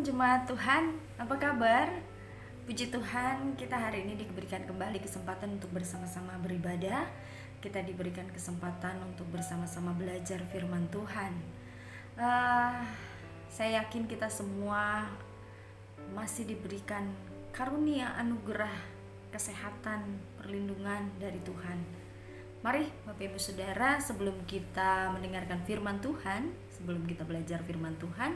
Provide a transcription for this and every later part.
jemaat Tuhan, apa kabar? Puji Tuhan, kita hari ini diberikan kembali kesempatan untuk bersama-sama beribadah. Kita diberikan kesempatan untuk bersama-sama belajar firman Tuhan. Saya yakin kita semua masih diberikan karunia anugerah kesehatan, perlindungan dari Tuhan. Mari Bapak Ibu Saudara, sebelum kita mendengarkan firman Tuhan, sebelum kita belajar firman Tuhan,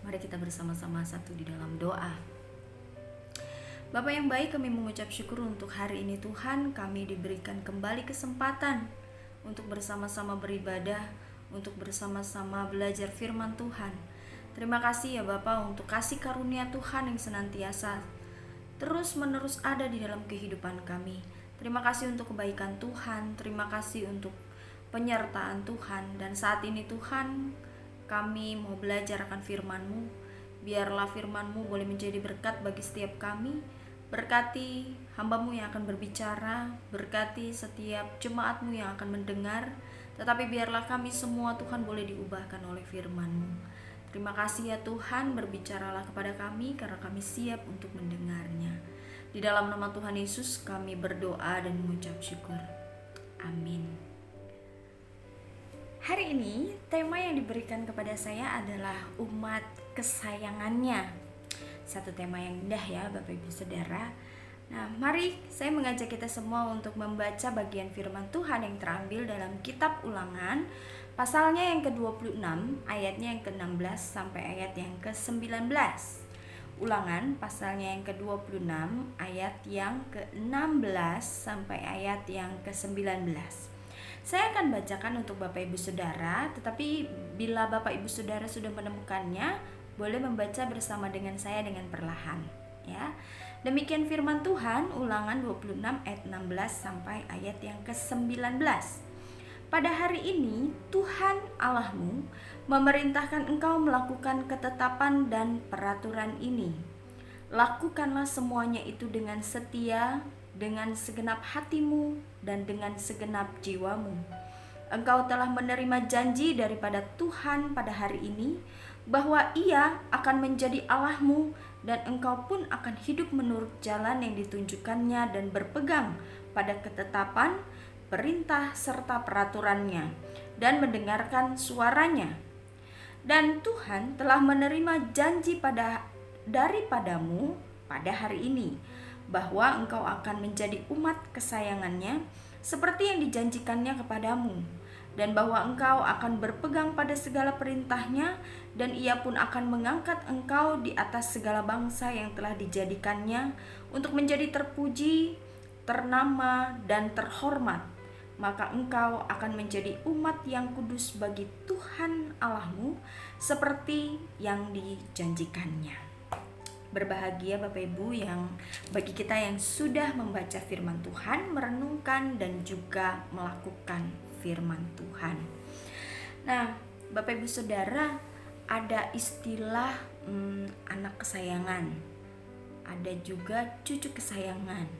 mari kita bersama-sama satu di dalam doa. Bapa yang baik, kami mengucap syukur untuk hari ini Tuhan, kami diberikan kembali kesempatan untuk bersama-sama beribadah, untuk bersama-sama belajar firman Tuhan. Terima kasih ya Bapa untuk kasih karunia Tuhan yang senantiasa terus menerus ada di dalam kehidupan kami. Terima kasih untuk kebaikan Tuhan, terima kasih untuk penyertaan Tuhan. Dan saat ini Tuhan, kami mau belajar akan firman-Mu. Biarlah firman-Mu boleh menjadi berkat bagi setiap kami. Berkati hamba-Mu yang akan berbicara, berkati setiap jemaat-Mu yang akan mendengar. Tetapi biarlah kami semua Tuhan boleh diubahkan oleh firman-Mu. Terima kasih ya Tuhan, berbicaralah kepada kami karena kami siap untuk mendengarnya. Di dalam nama Tuhan Yesus kami berdoa dan mengucap syukur. Amin. Hari ini tema yang diberikan kepada saya adalah umat kesayangannya. Satu tema yang indah ya Bapak Ibu Saudara. Nah, mari saya mengajak kita semua untuk membaca bagian firman Tuhan yang terambil dalam kitab Ulangan, pasalnya yang ke-26, ayatnya yang ke-16 sampai ayat yang ke-19. Ulangan pasalnya yang ke-26, ayat yang ke-16 sampai ayat yang ke-19. Saya akan bacakan untuk Bapak Ibu Saudara, tetapi bila Bapak Ibu Saudara sudah menemukannya, boleh membaca bersama dengan saya dengan perlahan, ya. Demikian firman Tuhan, Ulangan 26 ayat 16 sampai ayat yang ke-19. Pada hari ini Tuhan Allahmu memerintahkan engkau melakukan ketetapan dan peraturan ini. Lakukanlah semuanya itu dengan setia, dengan segenap hatimu dan dengan segenap jiwamu. Engkau telah menerima janji daripada Tuhan pada hari ini bahwa Ia akan menjadi Allahmu dan engkau pun akan hidup menurut jalan yang ditunjukkannya dan berpegang pada ketetapan, perintah serta peraturannya dan mendengarkan suaranya. Dan Tuhan telah menerima janji daripadamu pada hari ini bahwa engkau akan menjadi umat kesayangannya seperti yang dijanjikannya kepadamu, dan bahwa engkau akan berpegang pada segala perintahnya, dan Ia pun akan mengangkat engkau di atas segala bangsa yang telah dijadikannya untuk menjadi terpuji, ternama, dan terhormat. Maka engkau akan menjadi umat yang kudus bagi Tuhan Allahmu seperti yang dijanjikannya. Berbahagia Bapak Ibu yang bagi kita yang sudah membaca firman Tuhan, merenungkan dan juga melakukan firman Tuhan. Nah, Bapak Ibu Saudara, ada istilah anak kesayangan, ada juga cucu kesayangan,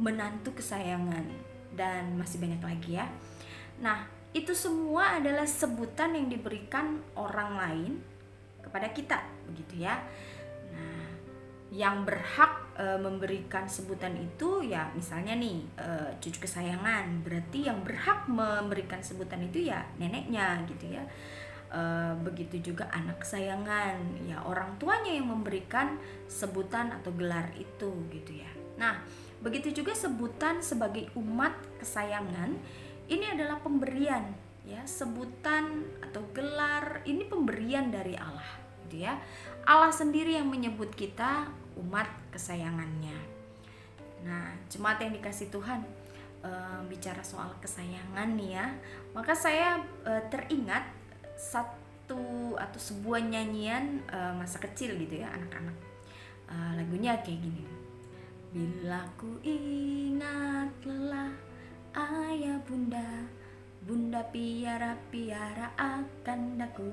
menantu kesayangan, dan masih banyak lagi ya. Nah, itu semua adalah sebutan yang diberikan orang lain kepada kita, begitu ya. Nah, yang berhak memberikan sebutan itu ya misalnya nih cucu kesayangan, berarti yang berhak memberikan sebutan itu ya neneknya gitu ya. Begitu juga anak kesayangan, ya orang tuanya yang memberikan sebutan atau gelar itu gitu ya. Nah, begitu juga sebutan sebagai umat kesayangan, ini adalah pemberian ya, sebutan atau gelar ini pemberian dari Allah gitu ya. Allah sendiri yang menyebut kita umat kesayangannya. Nah, jemaat yang dikasih Tuhan, bicara soal kesayangan nih ya, maka saya teringat satu atau sebuah nyanyian masa kecil gitu ya, anak-anak. Lagunya kayak gini. Bila ku ingat lelah ayah bunda, bunda piara-piara akan daku,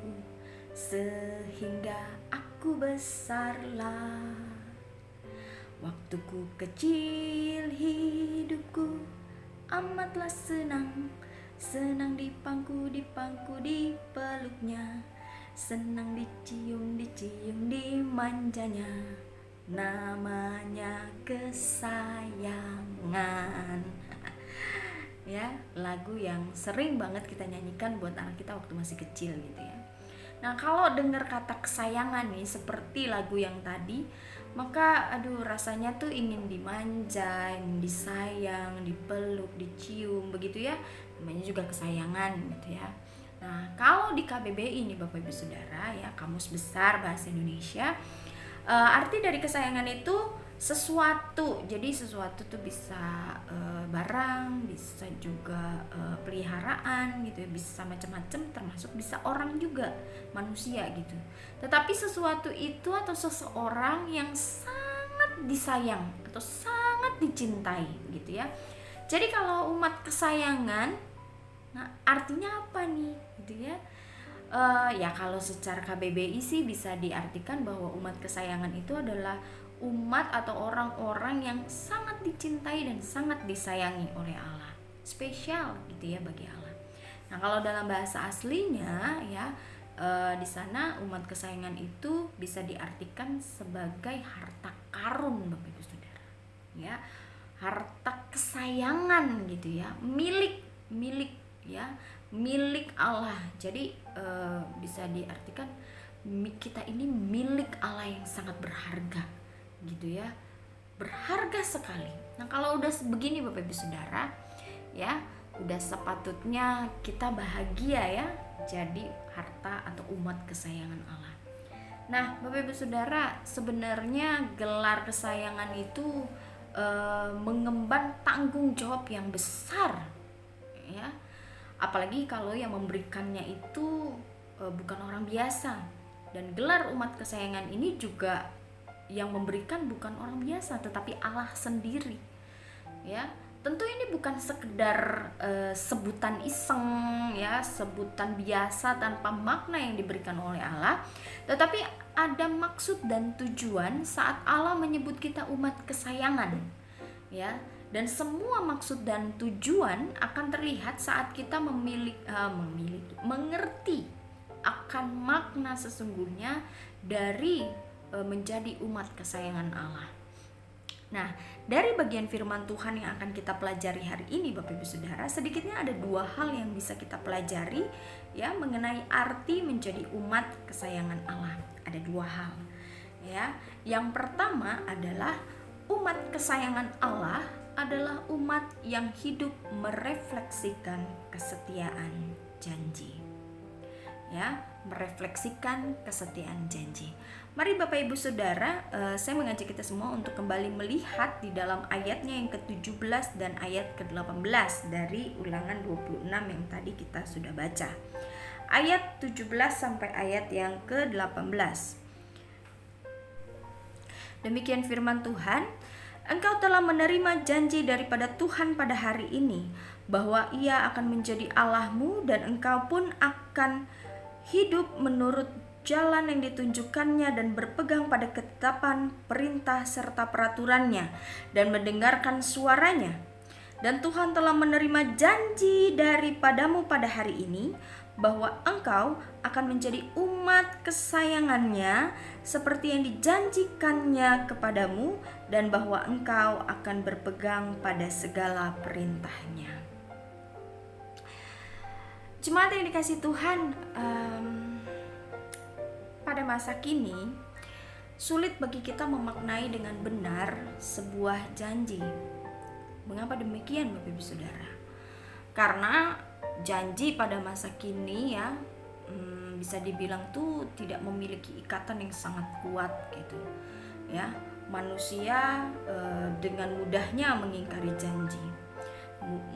sehingga aku besarlah. Waktuku kecil hidupku amatlah senang, senang dipangku di peluknya, senang dicium, dimanjanya, namanya kesayangan. Ya, lagu yang sering banget kita nyanyikan buat anak kita waktu masih kecil gitu ya. Nah, kalau dengar kata kesayangan nih seperti lagu yang tadi, maka rasanya tuh ingin dimanja, ingin disayang, dipeluk, dicium begitu ya. Namanya juga kesayangan gitu ya. Nah, kalau di KBBI nih Bapak Ibu Saudara ya, Kamus Besar Bahasa Indonesia, arti dari kesayangan itu sesuatu. Jadi sesuatu tuh bisa barang, bisa juga peliharaan gitu ya, bisa macam-macam, termasuk bisa orang juga, manusia gitu. Tetapi sesuatu itu atau seseorang yang sangat disayang atau sangat dicintai gitu ya. Jadi kalau umat kesayangan, nah artinya apa nih gitu ya? Ya kalau secara KBBI sih bisa diartikan bahwa umat kesayangan itu adalah umat atau orang-orang yang sangat dicintai dan sangat disayangi oleh Allah, spesial gitu ya bagi Allah. Nah kalau dalam bahasa aslinya ya, di sana umat kesayangan itu bisa diartikan sebagai harta karun Bapak Ibu Saudara ya, harta kesayangan gitu ya, milik ya, milik Allah. Jadi bisa diartikan kita ini milik Allah yang sangat berharga gitu ya, berharga sekali. Nah kalau udah begini Bapak Ibu Saudara ya, udah sepatutnya kita bahagia ya jadi harta atau umat kesayangan Allah. Nah Bapak Ibu Saudara, sebenarnya gelar kesayangan itu mengemban tanggung jawab yang besar ya, apalagi kalau yang memberikannya itu bukan orang biasa. Dan gelar umat kesayangan ini juga yang memberikan bukan orang biasa, tetapi Allah sendiri ya. Tentu ini bukan sekedar sebutan iseng ya, sebutan biasa tanpa makna yang diberikan oleh Allah, tetapi ada maksud dan tujuan saat Allah menyebut kita umat kesayangan ya. Dan semua maksud dan tujuan akan terlihat saat kita mengerti akan makna sesungguhnya dari menjadi umat kesayangan Allah. Nah, dari bagian firman Tuhan yang akan kita pelajari hari ini Bapak Ibu Saudara, sedikitnya ada 2 hal yang bisa kita pelajari ya mengenai arti menjadi umat kesayangan Allah. Ada 2 hal ya. Yang pertama adalah umat kesayangan Allah adalah umat yang hidup merefleksikan kesetiaan janji. Ya, merefleksikan kesetiaan janji. Mari Bapak Ibu Saudara, saya mengajak kita semua untuk kembali melihat di dalam ayatnya yang ke-17 dan ayat ke-18 dari Ulangan 26 yang tadi kita sudah baca. Ayat 17 sampai ayat yang ke-18. Demikian firman Tuhan, engkau telah menerima janji daripada Tuhan pada hari ini, bahwa Ia akan menjadi Allahmu dan engkau pun akan hidup menurut jalan yang ditunjukkannya dan berpegang pada ketetapan, perintah serta peraturannya dan mendengarkan suaranya. Dan Tuhan telah menerima janji daripadamu pada hari ini, bahwa engkau akan menjadi umat kesayangannya seperti yang dijanjikannya kepadamu, dan bahwa engkau akan berpegang pada segala perintahnya. Jemaat yang dikasih Tuhan, pada masa kini sulit bagi kita memaknai dengan benar sebuah janji. Mengapa demikian Bapak Ibu Saudara? Karena janji pada masa kini ya bisa dibilang tuh tidak memiliki ikatan yang sangat kuat gitu ya. Manusia dengan mudahnya mengingkari janji.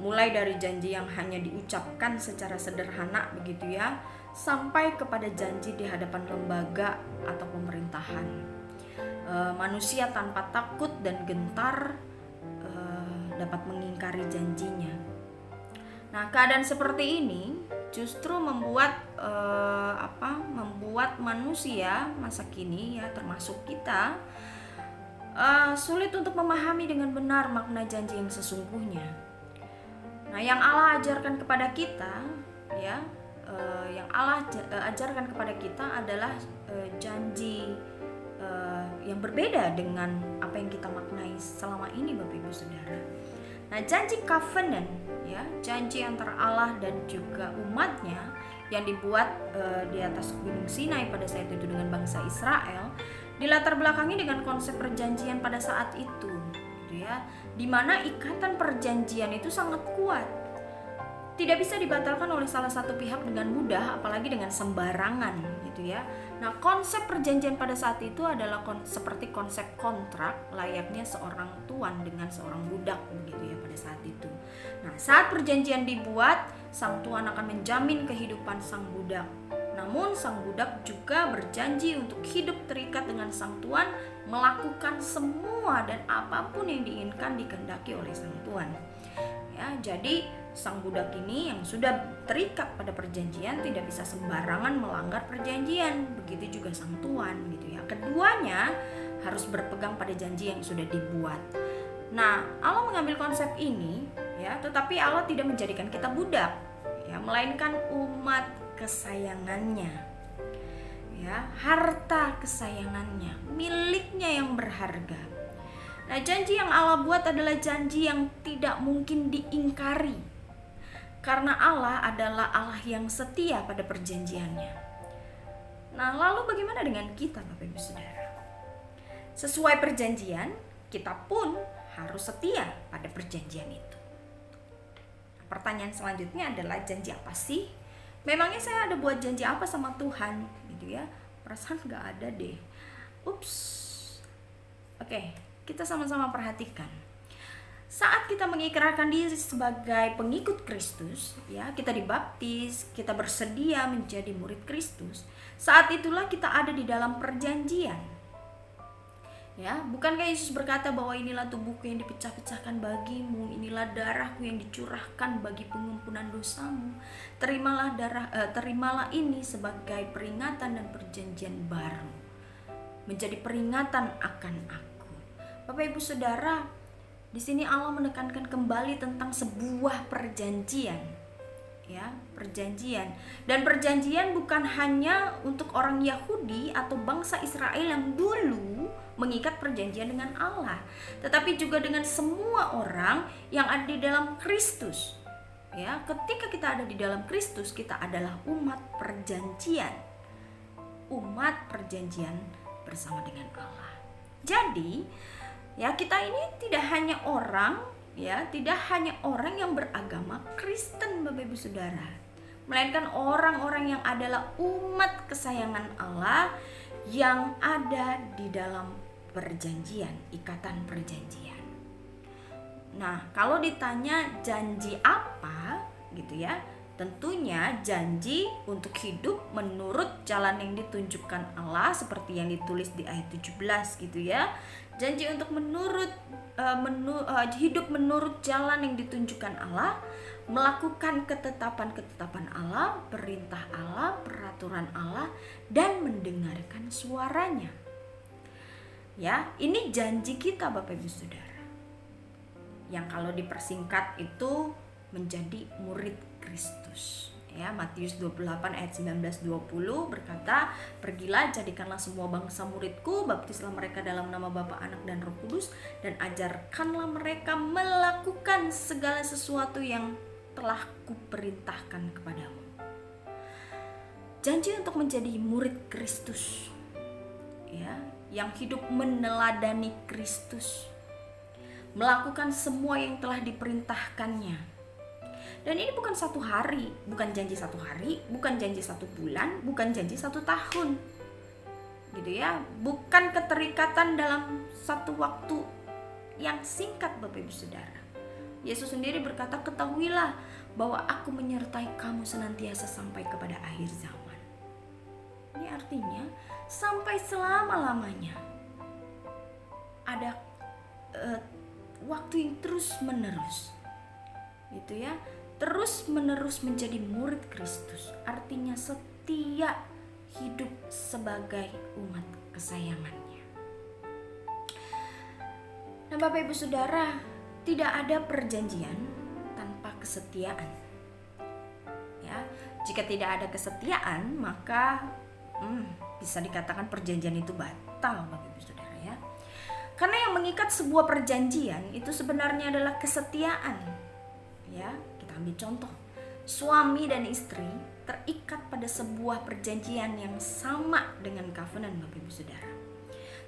Mulai dari janji yang hanya diucapkan secara sederhana begitu ya, sampai kepada janji di hadapan lembaga atau pemerintahan. Manusia tanpa takut dan gentar dapat mengingkari janjinya. Nah, keadaan seperti ini justru membuat manusia masa kini ya, termasuk kita, sulit untuk memahami dengan benar makna janji yang sesungguhnya. Nah, yang Allah ajarkan kepada kita ya, yang Allah ajarkan kepada kita adalah janji yang berbeda dengan apa yang kita maknai selama ini, Bapak Ibu Saudara. Nah, janji covenant, ya, janji antara Allah dan juga umatnya yang dibuat di atas Gunung Sinai pada saat itu dengan bangsa Israel, dilatar belakangi dengan konsep perjanjian pada saat itu, gitu ya, di mana ikatan perjanjian itu sangat kuat, tidak bisa dibatalkan oleh salah satu pihak dengan mudah, apalagi dengan sembarangan, gitu ya. Nah, konsep perjanjian pada saat itu adalah seperti konsep kontrak layaknya seorang tuan dengan seorang budak, begitu ya, pada saat itu. Nah, saat perjanjian dibuat, sang tuan akan menjamin kehidupan sang budak. Namun, sang budak juga berjanji untuk hidup terikat dengan sang tuan, melakukan semua dan apapun yang diinginkan dikehendaki oleh sang tuan. Ya, jadi sang budak ini yang sudah terikat pada perjanjian tidak bisa sembarangan melanggar perjanjian. Begitu juga sang tuan, gitu ya. Keduanya harus berpegang pada janji yang sudah dibuat. Nah, Allah mengambil konsep ini, ya, tetapi Allah tidak menjadikan kita budak, ya, melainkan umat kesayangannya, ya, harta kesayangannya, miliknya yang berharga. Nah, janji yang Allah buat adalah janji yang tidak mungkin diingkari, karena Allah adalah Allah yang setia pada perjanjiannya. Nah, lalu bagaimana dengan kita, Bapak Ibu Saudara? Sesuai perjanjian, kita pun harus setia pada perjanjian itu. Nah, pertanyaan selanjutnya adalah, janji apa sih? Memangnya saya ada buat janji apa sama Tuhan, gitu ya? Perasaan gak ada deh. Ups. Oke, kita sama-sama perhatikan. Saat kita mengikrarkan diri sebagai pengikut Kristus, ya, kita dibaptis, kita bersedia menjadi murid Kristus. Saat itulah kita ada di dalam perjanjian. Ya, bukankah Yesus berkata bahwa inilah tubuhku yang dipecah-pecahkan bagimu, inilah darahku yang dicurahkan bagi pengampunan dosamu. Terimalah ini sebagai peringatan dan perjanjian baru, menjadi peringatan akan aku. Bapak Ibu Saudara, di sini Allah menekankan kembali tentang sebuah perjanjian, ya, perjanjian. Dan perjanjian bukan hanya untuk orang Yahudi atau bangsa Israel yang dulu mengikat perjanjian dengan Allah, tetapi juga dengan semua orang yang ada di dalam Kristus. Ya, ketika kita ada di dalam Kristus, kita adalah umat perjanjian. Umat perjanjian bersama dengan Allah. Jadi, ya, kita ini tidak hanya orang, ya, tidak hanya orang yang beragama Kristen, Bapak Ibu Saudara, melainkan orang-orang yang adalah umat kesayangan Allah yang ada di dalam perjanjian, ikatan perjanjian. Nah, kalau ditanya janji apa, gitu ya, tentunya janji untuk hidup menurut jalan yang ditunjukkan Allah, seperti yang ditulis di ayat 17, gitu ya. Janji untuk hidup menurut jalan yang ditunjukkan Allah, melakukan ketetapan-ketetapan Allah, perintah Allah, peraturan Allah, dan mendengarkan suaranya. Ya, ini janji kita, Bapak Ibu Saudara, yang kalau dipersingkat itu menjadi murid Kristus. Ya, Matius 28 ayat 19-20 berkata, "Pergilah, jadikanlah semua bangsa muridku, baptislah mereka dalam nama Bapa, Anak, dan Roh Kudus, dan ajarkanlah mereka melakukan segala sesuatu yang telah kuperintahkan kepadamu." Janji untuk menjadi murid Kristus, ya, yang hidup meneladani Kristus, melakukan semua yang telah diperintahkannya. Dan ini bukan satu hari, bukan janji satu hari, bukan janji satu bulan, bukan janji satu tahun, gitu ya. Bukan keterikatan dalam satu waktu yang singkat, Bapak Ibu Saudara. Yesus sendiri berkata, "Ketahuilah bahwa aku menyertai kamu senantiasa sampai kepada akhir zaman." Ini artinya sampai selama-lamanya. Ada waktu yang terus menerus, gitu ya, terus menerus menjadi murid Kristus, artinya setia hidup sebagai umat kesayangannya. Nah, Bapak Ibu Saudara, tidak ada perjanjian tanpa kesetiaan. Ya, Jika tidak ada kesetiaan, maka bisa dikatakan perjanjian itu batal, Bapak Ibu Saudara ya. Karena yang mengikat sebuah perjanjian itu sebenarnya adalah kesetiaan. Ya, kita ambil contoh. Suami dan istri terikat pada sebuah perjanjian yang sama dengan covenant, Bapak Ibu Saudara.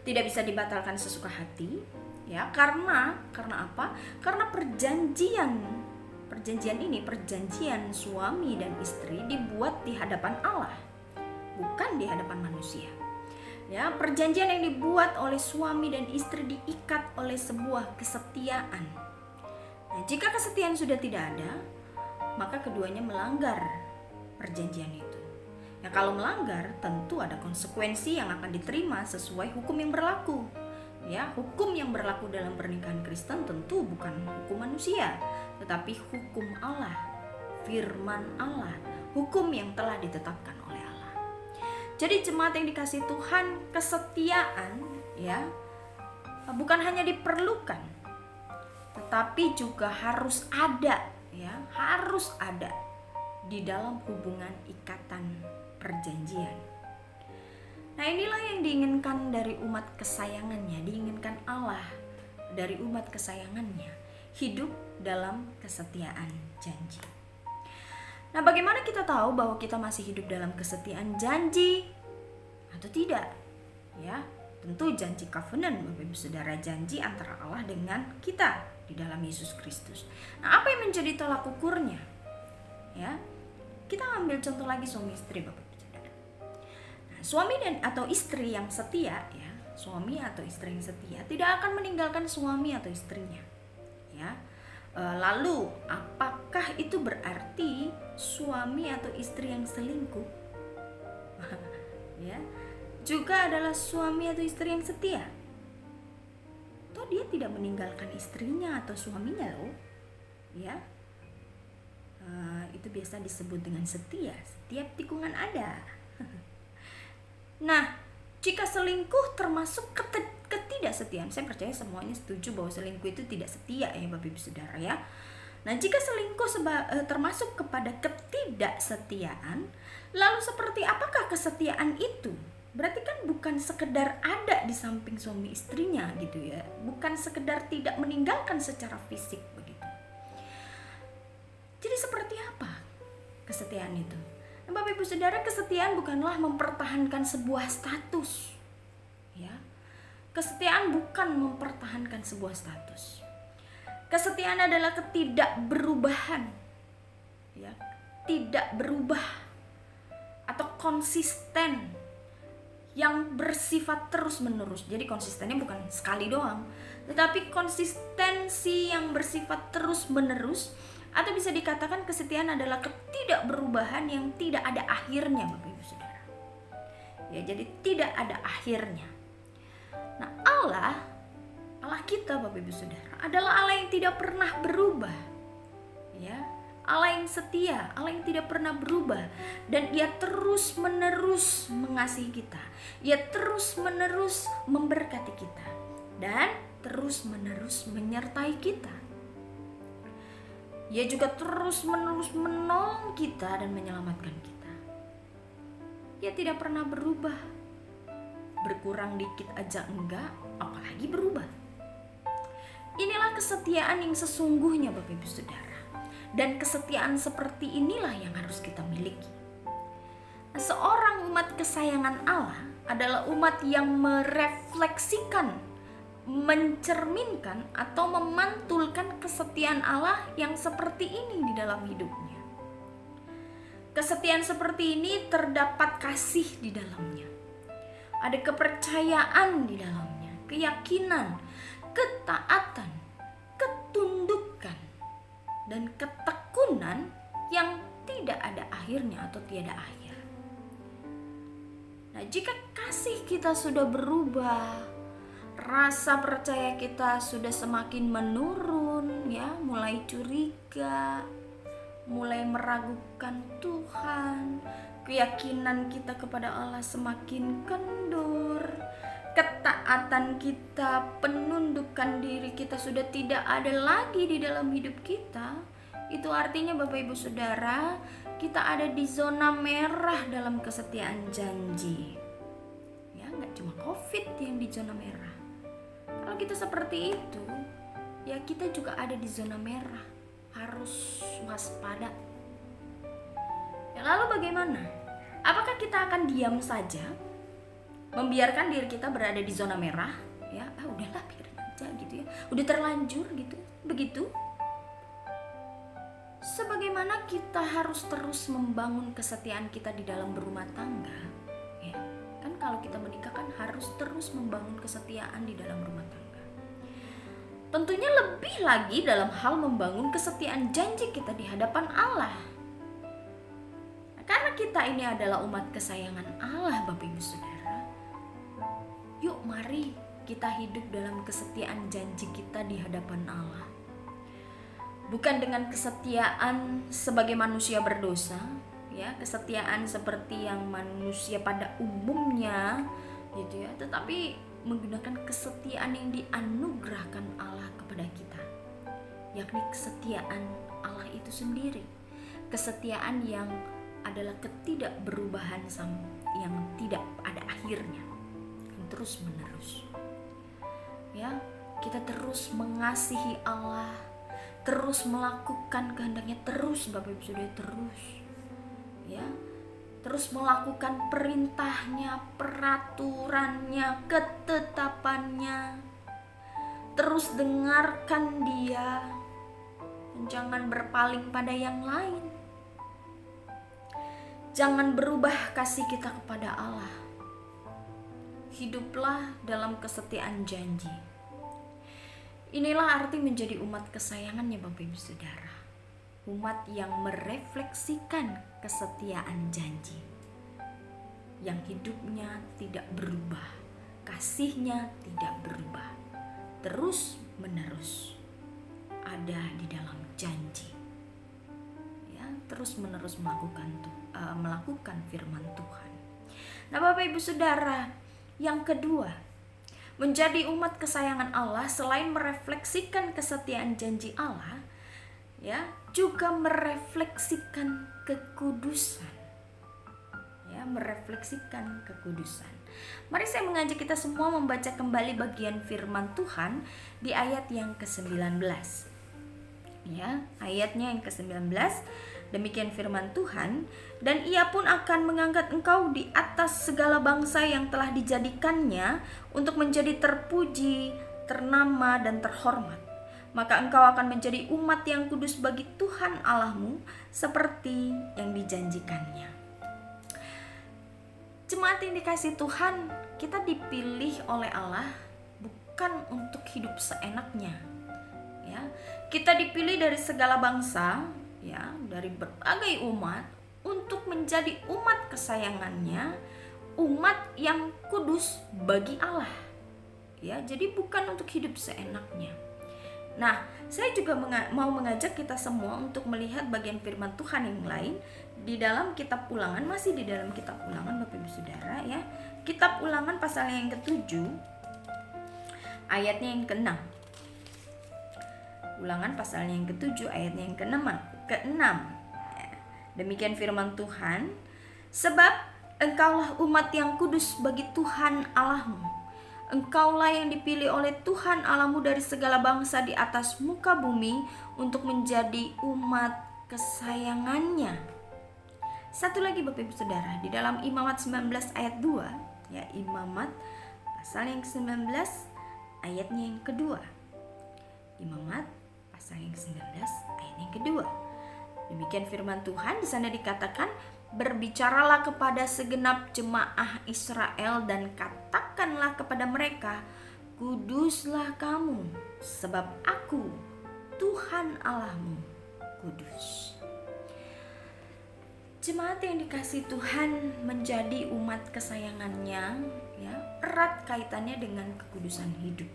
Tidak bisa dibatalkan sesuka hati, ya, karena apa? Karena perjanjian suami dan istri dibuat di hadapan Allah, bukan di hadapan manusia. Ya, perjanjian yang dibuat oleh suami dan istri diikat oleh sebuah kesetiaan. Nah, jika kesetiaan sudah tidak ada, maka keduanya melanggar perjanjian itu. Nah, kalau melanggar, tentu ada konsekuensi yang akan diterima sesuai hukum yang berlaku. Ya, hukum yang berlaku dalam pernikahan Kristen tentu bukan hukum manusia, tetapi hukum Allah, firman Allah, hukum yang telah ditetapkan oleh Allah. Jadi jemaat yang dikasihi Tuhan, kesetiaan ya bukan hanya diperlukan, tetapi juga harus ada, ya, harus ada di dalam hubungan ikatan perjanjian. Nah, inilah yang diinginkan dari umat kesayangannya, diinginkan Allah dari umat kesayangannya, hidup dalam kesetiaan janji. Nah, bagaimana kita tahu bahwa kita masih hidup dalam kesetiaan janji atau tidak? Ya, tentu janji covenant, Bapak Ibu Saudara, janji antara Allah dengan kita di dalam Yesus Kristus. Nah, apa yang menjadi tolak ukurnya? Ya, kita ambil contoh lagi suami istri, Bapak Ibu Saudara. Nah, suami dan atau istri yang setia, ya, suami atau istri yang setia tidak akan meninggalkan suami atau istrinya. Ya. Lalu apakah itu berarti suami atau istri yang selingkuh ya juga adalah suami atau istri yang setia? Toh dia tidak meninggalkan istrinya atau suaminya loh, ya. Itu biasa disebut dengan setia. Setiap tikungan ada. Nah, jika selingkuh termasuk ketidaksetiaan, saya percaya semuanya setuju bahwa selingkuh itu tidak setia, ya Bapak Ibu Saudara ya. Nah, jika selingkuh termasuk kepada ketidaksetiaan, lalu seperti apakah kesetiaan itu? Berarti kan bukan sekedar ada di samping suami istrinya gitu ya, bukan sekedar tidak meninggalkan secara fisik begitu. Jadi seperti apa kesetiaan itu? Nah, Bapak Ibu Saudara, kesetiaan bukanlah mempertahankan sebuah status. Ya. Kesetiaan bukan mempertahankan sebuah status. Kesetiaan adalah ketidakberubahan. Ya, tidak berubah atau konsisten yang bersifat terus-menerus. Jadi konsistennya bukan sekali doang, tetapi konsistensi yang bersifat terus-menerus. Atau bisa dikatakan kesetiaan adalah ketidakberubahan yang tidak ada akhirnya, Bapak Ibu Saudara. Ya, jadi tidak ada akhirnya. Nah, Allah kita, Bapak Ibu Saudara, adalah Allah yang tidak pernah berubah. Ya, Allah yang setia, Allah yang tidak pernah berubah, dan Dia terus-menerus mengasihi kita. Dia terus-menerus memberkati kita dan terus-menerus menyertai kita. Dia juga terus-menerus menolong kita dan menyelamatkan kita. Dia tidak pernah berubah. Berkurang dikit aja enggak, apalagi berubah. Inilah kesetiaan yang sesungguhnya, Bapak Ibu Saudara. Dan kesetiaan seperti inilah yang harus kita miliki. Seorang umat kesayangan Allah adalah umat yang merefleksikan, mencerminkan atau memantulkan kesetiaan Allah yang seperti ini di dalam hidupnya. Kesetiaan seperti ini terdapat kasih di dalamnya. Ada kepercayaan di dalamnya, keyakinan, ketaatan, ketundukan, dan ketekunan yang tidak ada akhirnya atau tiada akhir. Nah, jika kasih kita sudah berubah, rasa percaya kita sudah semakin menurun, ya, mulai curiga, mulai meragukan Tuhan, keyakinan kita kepada Allah semakin kendur, ketaatan kita, penundukan diri kita sudah tidak ada lagi di dalam hidup kita, Itu artinya Bapak Ibu Saudara, kita ada di zona merah dalam kesetiaan janji. Ya, nggak cuma COVID yang di zona merah. Kalau kita seperti itu, ya kita juga ada di zona merah. Harus waspada. Ya, lalu bagaimana? Apakah kita akan diam saja, membiarkan diri kita berada di zona merah? Ya, udahlah biarin aja gitu ya. Udah terlanjur gitu. Begitu. Sebagaimana kita harus terus membangun kesetiaan kita di dalam berumah tangga, ya kan, kalau kita menikah kan harus terus membangun kesetiaan di dalam rumah tangga. Tentunya lebih lagi dalam hal membangun kesetiaan janji kita di hadapan Allah. Karena kita ini adalah umat kesayangan Allah, Bapak Ibu Saudara. Yuk mari kita hidup dalam kesetiaan janji kita di hadapan Allah. Bukan dengan kesetiaan sebagai manusia berdosa, ya, kesetiaan seperti yang manusia pada umumnya gitu ya, tetapi menggunakan kesetiaan yang dianugerahkan Allah kepada kita, yakni kesetiaan Allah itu sendiri. Kesetiaan yang adalah ketidakberubahan yang tidak ada akhirnya, yang terus menerus. Ya, kita terus mengasihi Allah, terus melakukan kehendaknya, terus Bapak Ibu Saudara, terus ya, terus melakukan perintahnya, peraturannya, ketetapannya, terus dengarkan Dia, jangan berpaling pada yang lain, jangan berubah kasih kita kepada Allah. Hiduplah dalam kesetiaan janji. Inilah arti menjadi umat kesayangannya Bapak Ibu Saudara. Umat yang merefleksikan kesetiaan janji, yang hidupnya tidak berubah, kasihnya tidak berubah, terus menerus ada di dalam janji, ya, terus menerus melakukan firman Tuhan. Nah Bapak Ibu Saudara, yang kedua, menjadi umat kesayangan Allah selain merefleksikan kesetiaan janji Allah, ya, juga merefleksikan kekudusan. Ya, merefleksikan kekudusan. Mari saya mengajak kita semua membaca kembali bagian firman Tuhan di ayat yang ke-19. Ya, ayatnya yang ke-19. Demikian firman Tuhan, dan Ia pun akan mengangkat engkau di atas segala bangsa yang telah dijadikannya untuk menjadi terpuji, ternama, dan terhormat. Maka engkau akan menjadi umat yang kudus bagi Tuhan Allahmu seperti yang dijanjikannya. Jemaat yang dikasihi Tuhan, kita dipilih oleh Allah bukan untuk hidup seenaknya. Ya, kita dipilih dari segala bangsa, ya, dari berbagai umat untuk menjadi umat kesayangannya, umat yang kudus bagi Allah. Ya, jadi bukan untuk hidup seenaknya. Nah, saya juga mau mengajak kita semua untuk melihat bagian firman Tuhan yang lain di dalam kitab Ulangan, masih di dalam kitab Ulangan Bapak Ibu Saudara, ya. Kitab Ulangan pasal yang ke-7 ayatnya yang ke-6. Ulangan pasalnya yang ke-7 ayatnya yang ke-6. Demikian firman Tuhan, sebab engkaulah umat yang kudus bagi Tuhan Allahmu. Engkaulah yang dipilih oleh Tuhan Allahmu dari segala bangsa di atas muka bumi untuk menjadi umat kesayangannya. Satu lagi Bapak Ibu Saudara, di dalam Imamat 19 ayat 2, ya, Imamat pasal yang ke-19 ayatnya yang kedua. Imamat pasal yang ke-19 ayat yang kedua. Demikian firman Tuhan, di sana dikatakan, berbicaralah kepada segenap jemaah Israel dan katakanlah kepada mereka, kuduslah kamu, sebab aku, Tuhan Allahmu, kudus. Jemaat yang dikasihi Tuhan, menjadi umat kesayangannya, ya, erat kaitannya dengan kekudusan hidup.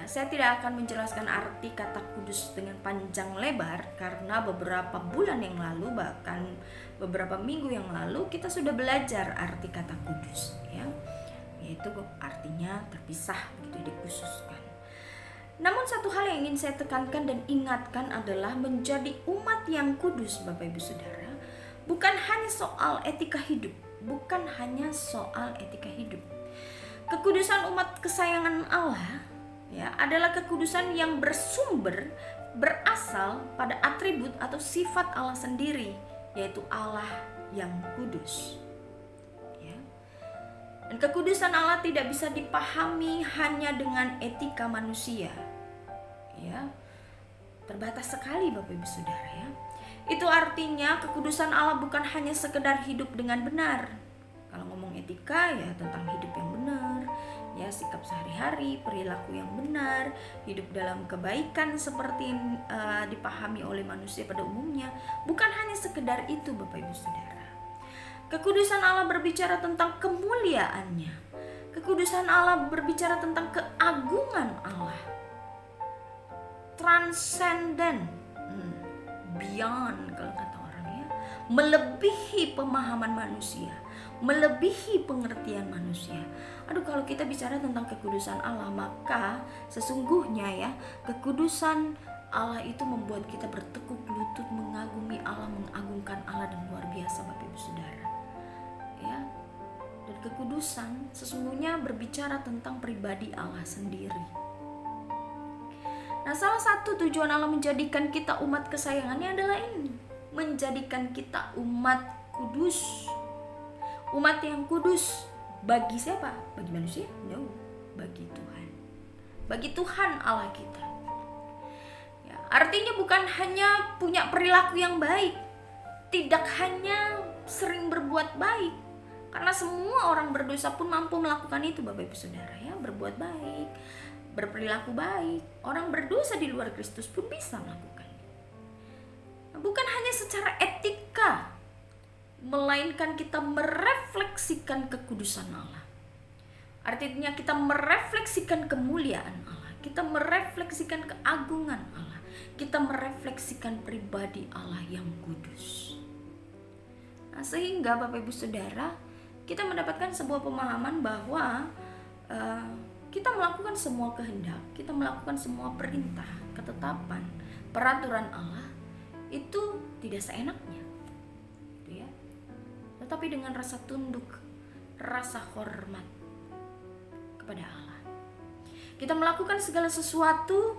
Saya tidak akan menjelaskan arti kata kudus dengan panjang lebar, karena beberapa bulan yang lalu, bahkan beberapa minggu yang lalu, kita sudah belajar arti kata kudus, ya, yaitu artinya terpisah, begitu, dikhususkan. Namun satu hal yang ingin saya tekankan dan ingatkan adalah menjadi umat yang kudus, Bapak Ibu Saudara, bukan hanya soal etika hidup, bukan hanya soal etika hidup. Kekudusan umat kesayangan Allah ya adalah kekudusan yang berasal pada atribut atau sifat Allah sendiri, yaitu Allah yang kudus. Ya. Dan kekudusan Allah tidak bisa dipahami hanya dengan etika manusia. Ya. Terbatas sekali Bapak Ibu Saudara ya. Itu artinya kekudusan Allah bukan hanya sekedar hidup dengan benar. Kalau ngomong etika ya tentang hidup yang benar, ya sikap sehari-hari, perilaku yang benar, hidup dalam kebaikan seperti dipahami oleh manusia pada umumnya. Bukan hanya sekedar itu Bapak Ibu Saudara. Kekudusan Allah berbicara tentang kemuliaannya. Kekudusan Allah berbicara tentang keagungan Allah. Transcendent, beyond kalau kata orang ya, melebihi pemahaman manusia, melebihi pengertian manusia. Aduh, kalau kita bicara tentang kekudusan Allah, maka sesungguhnya ya, kekudusan Allah itu membuat kita bertekuk lutut mengagumi Allah, mengagungkan Allah dan luar biasa Bapak Ibu Saudara. Ya. Dan kekudusan sesungguhnya berbicara tentang pribadi Allah sendiri. Nah, salah satu tujuan Allah menjadikan kita umat kesayangannya adalah ini, menjadikan kita umat kudus. Umat yang kudus bagi siapa? Bagi manusia? No, bagi Tuhan. Bagi Tuhan Allah kita. Ya, artinya bukan hanya punya perilaku yang baik, tidak hanya sering berbuat baik, karena semua orang berdosa pun mampu melakukan itu Bapak Ibu Saudara ya, berbuat baik, berperilaku baik. Orang berdosa di luar Kristus pun bisa melakukan. Bukan hanya secara etika, melainkan kita merefleksikan kekudusan Allah. Artinya kita merefleksikan kemuliaan Allah, kita merefleksikan keagungan Allah, kita merefleksikan pribadi Allah yang kudus. Nah, sehingga Bapak Ibu Saudara, kita mendapatkan sebuah pemahaman bahwa kita melakukan semua kehendak, kita melakukan semua perintah, ketetapan, peraturan Allah itu tidak seenaknya, gitu ya. Tetapi dengan rasa tunduk, rasa hormat kepada Allah. Kita melakukan segala sesuatu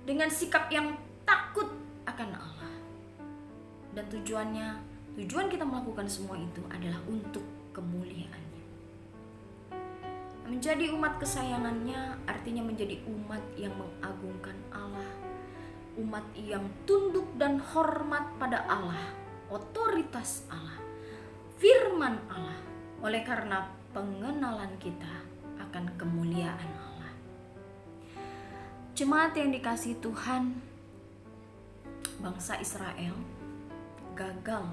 dengan sikap yang takut akan Allah. Dan tujuan kita melakukan semua itu adalah untuk kemuliaan. Menjadi umat kesayangannya artinya menjadi umat yang mengagungkan Allah, umat yang tunduk dan hormat pada Allah, otoritas Allah, firman Allah, oleh karena pengenalan kita akan kemuliaan Allah. Jemaat yang dikasihi Tuhan, bangsa Israel gagal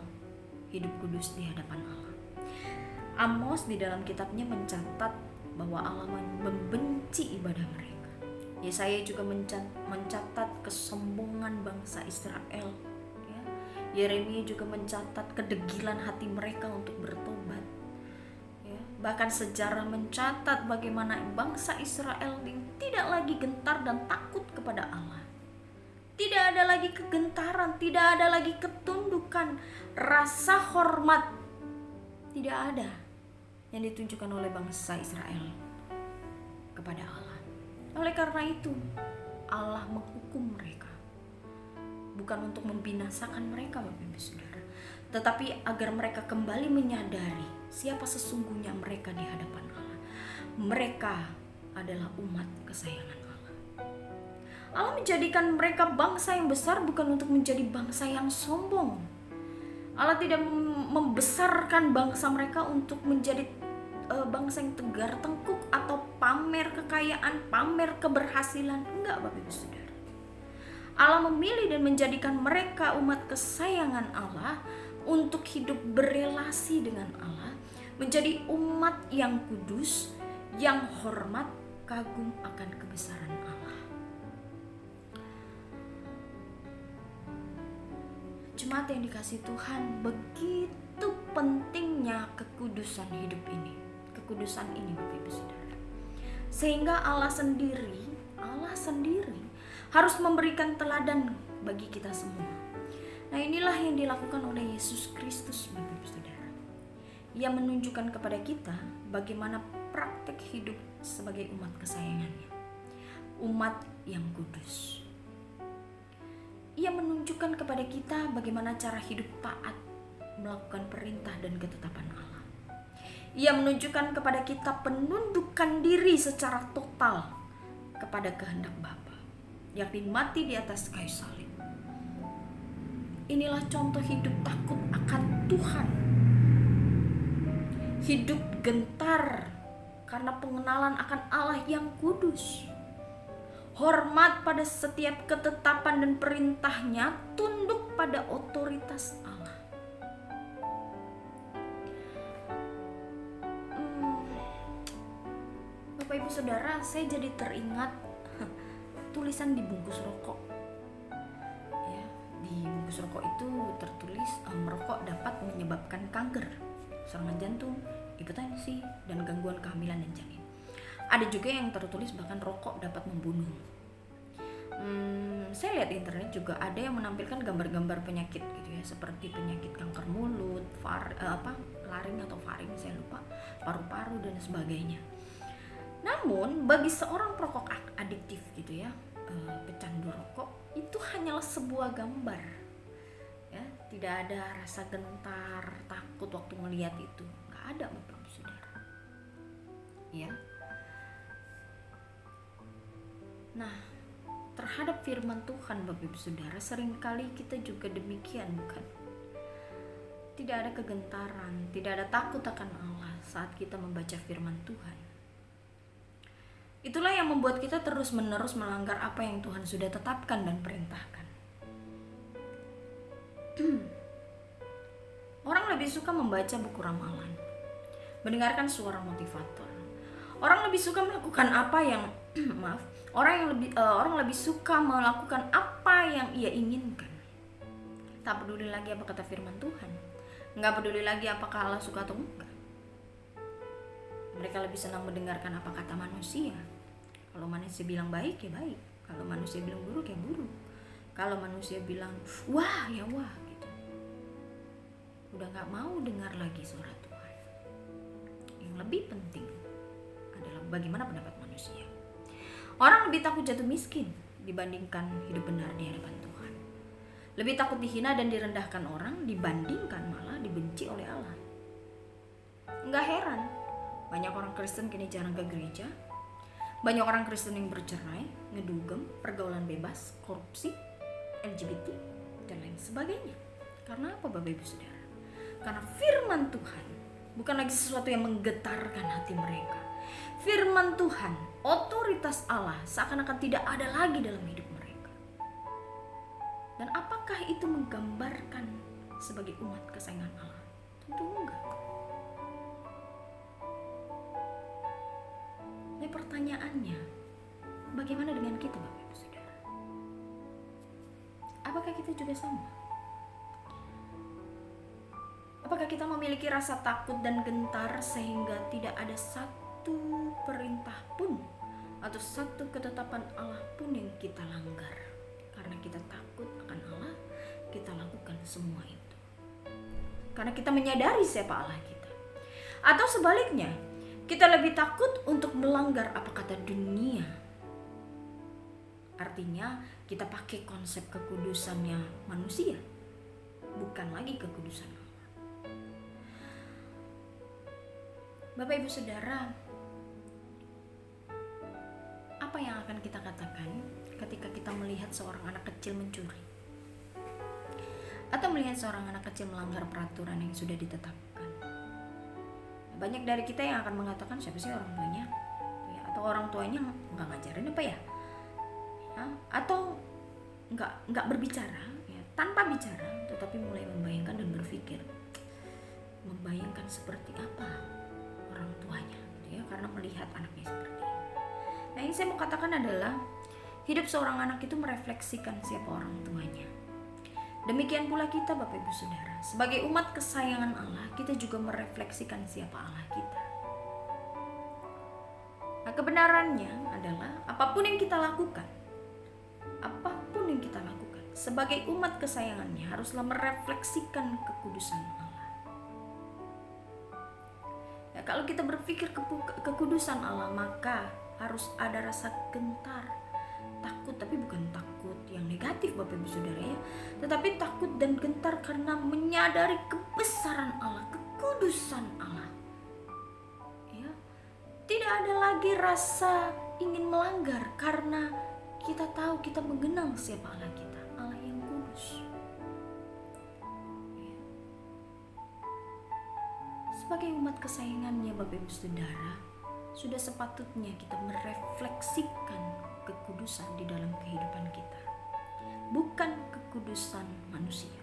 hidup kudus di hadapan Allah. Amos di dalam kitabnya mencatat bahwa Allah membenci ibadah mereka. Yesaya juga mencatat kesombongan bangsa Israel. Ya. Yeremia juga mencatat kedegilan hati mereka untuk bertobat. Ya. Bahkan sejarah mencatat bagaimana bangsa Israel tidak lagi gentar dan takut kepada Allah. Tidak ada lagi kegentaran, tidak ada lagi ketundukan, rasa hormat. Tidak ada yang ditunjukkan oleh bangsa Israel kepada Allah. Oleh karena itu, Allah menghukum mereka. Bukan untuk membinasakan mereka, Bapak Ibu Saudara, tetapi agar mereka kembali menyadari siapa sesungguhnya mereka di hadapan Allah. Mereka adalah umat kesayangan Allah. Allah menjadikan mereka bangsa yang besar bukan untuk menjadi bangsa yang sombong. Allah tidak membesarkan bangsa mereka untuk menjadi bangsa yang tegar tengkuk atau pamer kekayaan, pamer keberhasilan. Enggak, Bapak Ibu Saudara. Allah memilih dan menjadikan mereka umat kesayangan Allah untuk hidup berelasi dengan Allah, menjadi umat yang kudus, yang hormat, kagum akan kebesaran Allah. Jemaat yang dikasihi Tuhan, begitu pentingnya kekudusan hidup ini, kekudusan ini Bapak Ibu Saudara. Sehingga Allah sendiri harus memberikan teladan bagi kita semua. Nah, inilah yang dilakukan oleh Yesus Kristus, Bapak Ibu Saudara. Ia menunjukkan kepada kita bagaimana praktek hidup sebagai umat kesayangannya, umat yang kudus. Ia menunjukkan kepada kita bagaimana cara hidup taat, melakukan perintah dan ketetapan Allah. Ia menunjukkan kepada kita penundukan diri secara total kepada kehendak Bapa, yakni mati di atas kayu salib. Inilah contoh hidup takut akan Tuhan. Hidup gentar karena pengenalan akan Allah yang kudus. Hormat pada setiap ketetapan dan perintahnya, tunduk pada otoritas Allah. Bapak Ibu Saudara, saya jadi teringat tulisan di bungkus rokok. Di bungkus rokok itu tertulis merokok dapat menyebabkan kanker, serangan jantung, hipertensi, dan gangguan kehamilan dan janin. Ada juga yang tertulis bahkan rokok dapat membunuh. Saya lihat di internet juga ada yang menampilkan gambar-gambar penyakit gitu ya, seperti penyakit kanker mulut, laring atau faring, saya lupa, paru-paru dan sebagainya. Namun bagi seorang perokok adiktif gitu ya, pecandu rokok, itu hanyalah sebuah gambar ya, tidak ada rasa gentar, takut waktu melihat itu, nggak ada, Bapak Ibu Saudara ya. Nah, terhadap firman Tuhan, Bapak Ibu Saudara, seringkali kita juga demikian, bukan? Tidak ada kegentaran, tidak ada takut akan Allah saat kita membaca firman Tuhan. Itulah yang membuat kita terus-menerus melanggar apa yang Tuhan sudah tetapkan dan perintahkan. Orang lebih suka membaca buku ramalan, mendengarkan suara motivator. Orang lebih suka melakukan apa yang orang lebih suka melakukan apa yang ia inginkan. Tak peduli lagi apa kata firman Tuhan, nggak peduli lagi apakah Allah suka atau enggak. Mereka lebih senang mendengarkan apa kata manusia. Kalau manusia bilang baik ya baik, kalau manusia bilang buruk ya buruk, kalau manusia bilang wah ya wah gitu. Udah nggak mau dengar lagi suara Tuhan. Yang lebih penting adalah bagaimana pendapat manusia. Orang lebih takut jatuh miskin dibandingkan hidup benar di hadapan Tuhan. Lebih takut dihina dan direndahkan orang dibandingkan malah dibenci oleh Allah. Nggak heran, banyak orang Kristen kini jarang ke gereja. Banyak orang Kristen yang bercerai, ngedugem, pergaulan bebas, korupsi, LGBT, dan lain sebagainya. Karena apa, Bapak Ibu Saudara? Karena firman Tuhan bukan lagi sesuatu yang menggetarkan hati mereka. Firman Tuhan, otoritas Allah seakan-akan tidak ada lagi dalam hidup mereka. Dan apakah itu menggambarkan sebagai umat kesayangan Allah? Tentu enggak. Nah, pertanyaannya, bagaimana dengan kita, Bapak Ibu Saudara? Apakah kita juga sama? Apakah kita memiliki rasa takut dan gentar sehingga tidak ada satu perintah pun atau satu ketetapan Allah pun yang kita langgar? Karena kita takut akan Allah, kita lakukan semua itu. Karena kita menyadari siapa Allah kita. Atau sebaliknya, kita lebih takut untuk melanggar apa kata dunia. Artinya kita pakai konsep kekudusannya manusia, bukan lagi kekudusan Allah. Bapak Ibu Saudara, apa yang akan kita katakan ketika kita melihat seorang anak kecil mencuri? Atau melihat seorang anak kecil melanggar peraturan yang sudah ditetapkan? Banyak dari kita yang akan mengatakan siapa sih orang tuanya ya, atau orang tuanya nggak ngajarin apa ya, atau nggak berbicara ya, tanpa bicara tetapi mulai membayangkan dan berpikir membayangkan seperti apa orang tuanya gitu ya, karena melihat anaknya seperti ini. Nah, yang saya mau katakan adalah hidup seorang anak itu merefleksikan siapa orang tuanya. Demikian pula kita, Bapak Ibu Saudara, sebagai umat kesayangan Allah, kita juga merefleksikan siapa Allah kita. Nah, kebenarannya adalah apapun yang kita lakukan, apapun yang kita lakukan sebagai umat kesayangannya haruslah merefleksikan kekudusan Allah. Ya, kalau kita berpikir kekudusan Allah, maka harus ada rasa gentar, takut, tapi bukan takut yang negatif Bapak Ibu Saudara ya, tetapi takut dan gentar karena menyadari kebesaran Allah, kekudusan Allah. Ya, tidak ada lagi rasa ingin melanggar karena kita tahu, kita mengenal siapa Allah kita, Allah yang kudus. Ya. Sebagai umat kesayangannya Bapak Ibu Saudara, sudah sepatutnya kita merefleksikan kekudusan di dalam kehidupan kita. Bukan kekudusan manusia.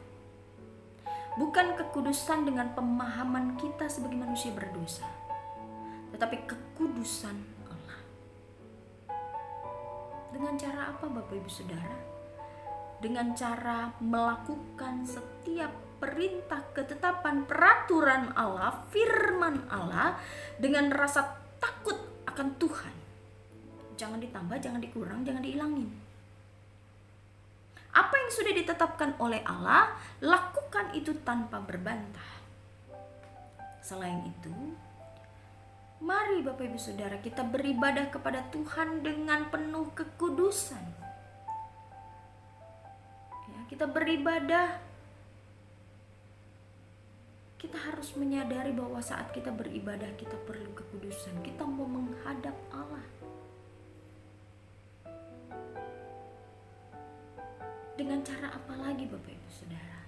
Bukan kekudusan dengan pemahaman kita sebagai manusia berdosa, tetapi kekudusan Allah. Dengan cara apa Bapak Ibu Saudara? Dengan cara melakukan setiap perintah, ketetapan, peraturan Allah, firman Allah dengan rasa takut akan Tuhan. Jangan ditambah, jangan dikurang, jangan dihilangin. Apa yang sudah ditetapkan oleh Allah, lakukan itu tanpa berbantah. Selain itu, mari Bapak Ibu Saudara kita beribadah kepada Tuhan dengan penuh kekudusan. Ya, kita beribadah, kita harus menyadari bahwa saat kita beribadah kita perlu kekudusan. Kita mau menghadap Allah. Dengan cara apa lagi Bapak Ibu Saudara?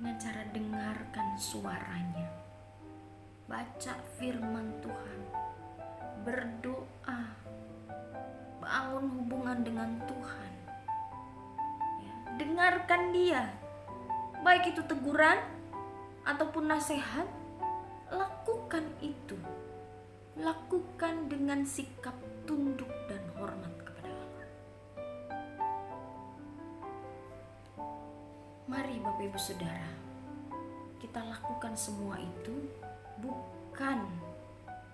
Dengan cara dengarkan suaranya, baca firman Tuhan, berdoa, bangun hubungan dengan Tuhan. Ya, dengarkan Dia. Baik itu teguran ataupun nasihat, lakukan itu. Lakukan dengan sikap tunduk dan hormat kepada Allah. Mari Bapak Ibu Saudara, kita lakukan semua itu bukan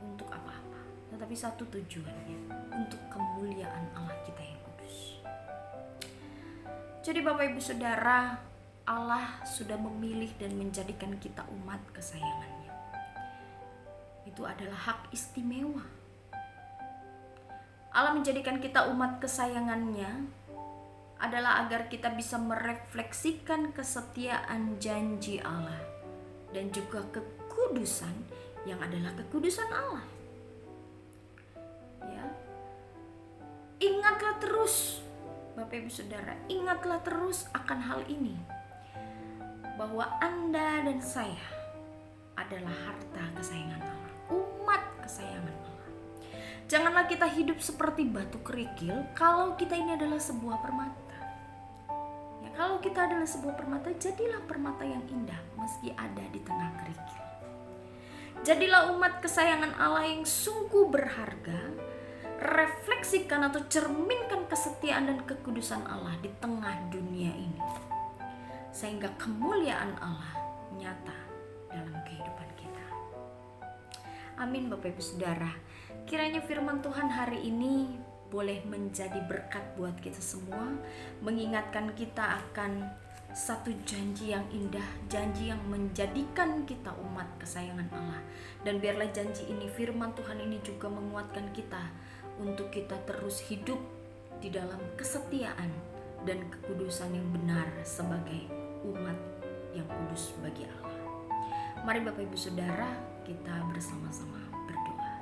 untuk apa-apa, tetapi satu tujuannya, untuk kemuliaan Allah kita yang kudus. Jadi Bapak Ibu Saudara, Allah sudah memilih dan menjadikan kita umat kesayangannya. Itu adalah hak istimewa. Allah menjadikan kita umat kesayangannya adalah agar kita bisa merefleksikan kesetiaan janji Allah dan juga kekudusan yang adalah kekudusan Allah. Ya. Ingatlah terus Bapak Ibu Saudara, ingatlah terus akan hal ini, bahwa Anda dan saya adalah harta kesayangan Allah, umat kesayangan Allah. Janganlah kita hidup seperti batu kerikil kalau kita ini adalah sebuah permata. Ya, kalau kita adalah sebuah permata, jadilah permata yang indah meski ada di tengah kerikil. Jadilah umat kesayangan Allah yang sungguh berharga. Refleksikan atau cerminkan kesetiaan dan kekudusan Allah di tengah dunia ini, sehingga kemuliaan Allah nyata dalam kehidupan kita. Amin Bapak Ibu Saudara. Kiranya firman Tuhan hari ini boleh menjadi berkat buat kita semua, mengingatkan kita akan satu janji yang indah, janji yang menjadikan kita umat kesayangan Allah. Dan biarlah janji ini, firman Tuhan ini juga menguatkan kita untuk kita terus hidup di dalam kesetiaan dan kekudusan yang benar sebagai umat yang kudus bagi Allah. Mari Bapak Ibu Saudara, kita bersama-sama berdoa.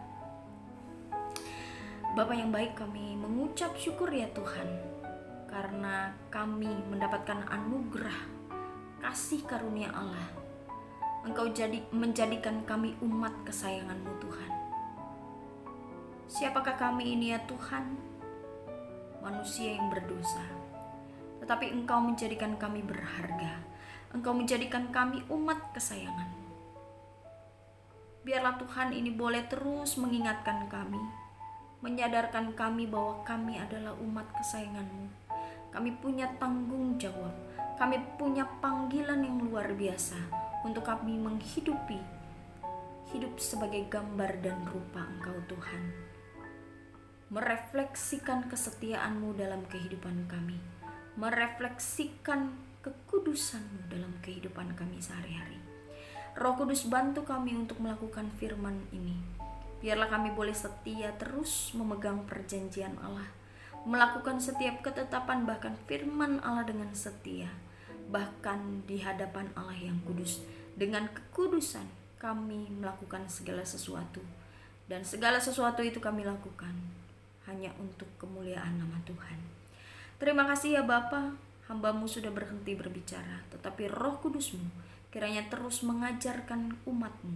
Bapa yang baik, kami mengucap syukur ya Tuhan, karena kami mendapatkan anugerah kasih karunia Allah. Engkau menjadikan kami umat kesayangan-Mu Tuhan. Siapakah kami ini ya Tuhan? Manusia yang berdosa. Tetapi Engkau menjadikan kami berharga. Engkau menjadikan kami umat kesayangan-Mu. Biarlah Tuhan ini boleh terus mengingatkan kami, menyadarkan kami bahwa kami adalah umat kesayangan-Mu. Kami punya tanggung jawab, kami punya panggilan yang luar biasa untuk kami menghidupi hidup sebagai gambar dan rupa Engkau Tuhan. merefleksikan kesetiaan-Mu dalam kehidupan kami, merefleksikan kekudusan-Mu dalam kehidupan kami sehari-hari. Roh Kudus, bantu kami untuk melakukan firman ini. Biarlah kami boleh setia terus memegang perjanjian Allah, melakukan setiap ketetapan bahkan firman Allah dengan setia, bahkan di hadapan Allah yang kudus. Dengan kekudusan kami melakukan segala sesuatu, dan segala sesuatu itu kami lakukan hanya untuk kemuliaan nama Tuhan. Terima kasih ya Bapa, hamba-Mu sudah berhenti berbicara, tetapi Roh Kudus-Mu kiranya terus mengajarkan umat-Mu,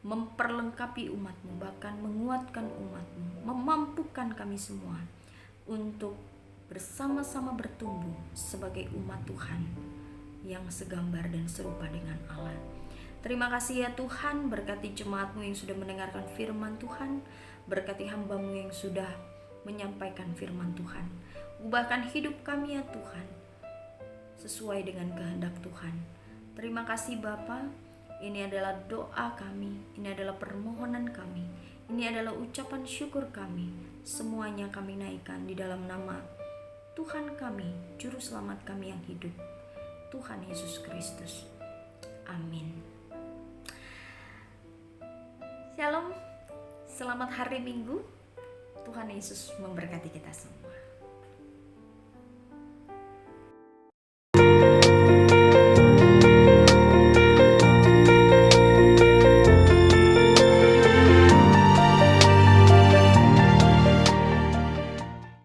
memperlengkapi umat-Mu, bahkan menguatkan umat-Mu, memampukan kami semua untuk bersama-sama bertumbuh sebagai umat Tuhan yang segambar dan serupa dengan Allah. Terima kasih ya Tuhan, berkati jemaat-Mu yang sudah mendengarkan firman Tuhan, berkati hamba-Mu yang sudah menyampaikan firman Tuhan. Ubahkan hidup kami ya Tuhan, sesuai dengan kehendak Tuhan. Terima kasih Bapa, ini adalah doa kami, ini adalah permohonan kami, ini adalah ucapan syukur kami. Semuanya kami naikkan di dalam nama Tuhan kami, Juru Selamat kami yang hidup, Tuhan Yesus Kristus. Amin. Shalom, selamat hari Minggu. Tuhan Yesus memberkati kita semua.